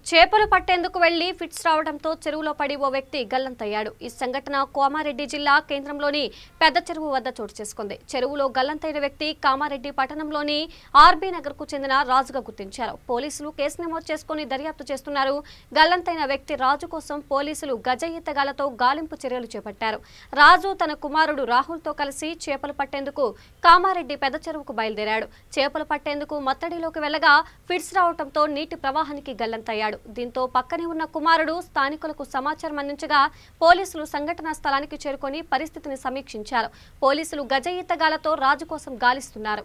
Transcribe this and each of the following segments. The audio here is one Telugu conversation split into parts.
చేపలు పట్టేందుకు వెళ్లి ఫిట్స్ రావడంతో చెరువులో పడి ఓ వ్యక్తి గల్లంతయ్యాడు. ఈ సంఘటన కామారెడ్డి జిల్లా కేంద్రంలోని పెద్ద చెరువు వద్ద చోటు చేసుకుంది. చెరువులో గల్లంతైన వ్యక్తి కామారెడ్డి పట్టణంలోని ఆర్బీ నగర్ కు చెందిన రాజుగా గుర్తించారు. పోలీసులు కేసు నమోదు చేసుకుని దర్యాప్తు చేస్తున్నారు. గల్లంతైన వ్యక్తి రాజు కోసం పోలీసులు గజ ఈతగాలతో గాలింపు చర్యలు చేపట్టారు. రాజు తన కుమారుడు రాహుల్ తో కలిసి చేపలు పట్టేందుకు కామారెడ్డి పెద్ద చెరువుకు బయలుదేరాడు. చేపలు పట్టేందుకు మత్తడిలోకి వెళ్లగా ఫిట్స్ రావడంతో నీటి ప్రవాహానికి గల్లంతయ్యాడు. దీంతో పక్కనే ఉన్న కుమారుడు స్థానికులకు సమాచారం అందించగా పోలీసులు సంఘటనా స్థలానికి చేరుకొని పరిస్థితిని సమీక్షించారు. పోలీసులు గజ ఈతగాలతో రాజు కోసం గాలిస్తున్నారు.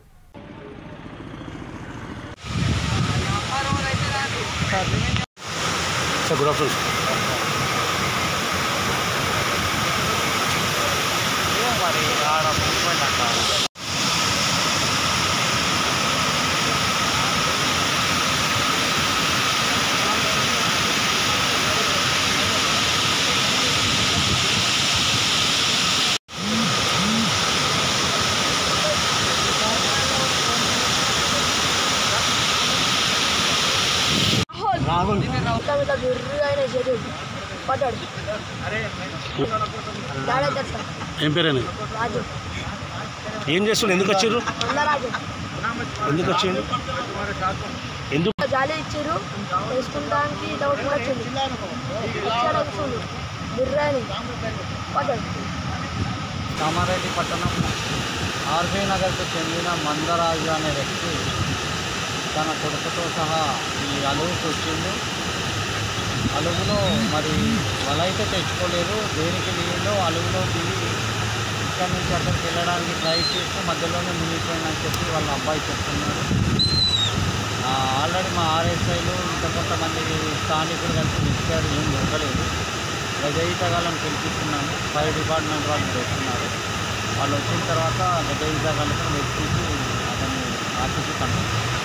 రాహుల్ ఏం పేరు? ఏం చేస్తుండ్రు? ఎందుకు వచ్చారు? ఎందుకు వచ్చారు? ఎందుకు జాలి ఇచ్చారు వేసుకుంటానికి డౌట్ కూడా వచ్చింది. కామారెడ్డి పట్టణం ఆర్బీ నగర్కు చెందిన మందరాజు అనే వ్యక్తి తన కొడుకుతో సహా ఈ అలువుకు వచ్చిండు. అలుగులో మరి వల అయితే తెచ్చుకోలేదు. దేనికి దిగిందో అలుగులో దిగి ఇక్కడి నుంచి అక్కడికి వెళ్ళడానికి ట్రై చేస్తూ మధ్యలోనే మునిగిపోయిందని చెప్పి వాళ్ళ అబ్బాయి చెప్తున్నాడు. ఆల్రెడీ మా ఆర్ఎస్ఐలు ఇంకా కొంతమంది స్థానికులు కలిసి ఇచ్చారు, ఏం దొరకలేదు. గజయితగాళ్ళని పిలిపిస్తున్నాము. ఫైర్ డిపార్ట్మెంట్ వాళ్ళు చేస్తున్నారు. వాళ్ళు వచ్చిన తర్వాత గజయితగాళ్ళతో వెతికి అతన్ని ఆఫీస్కి పంపిస్తారు.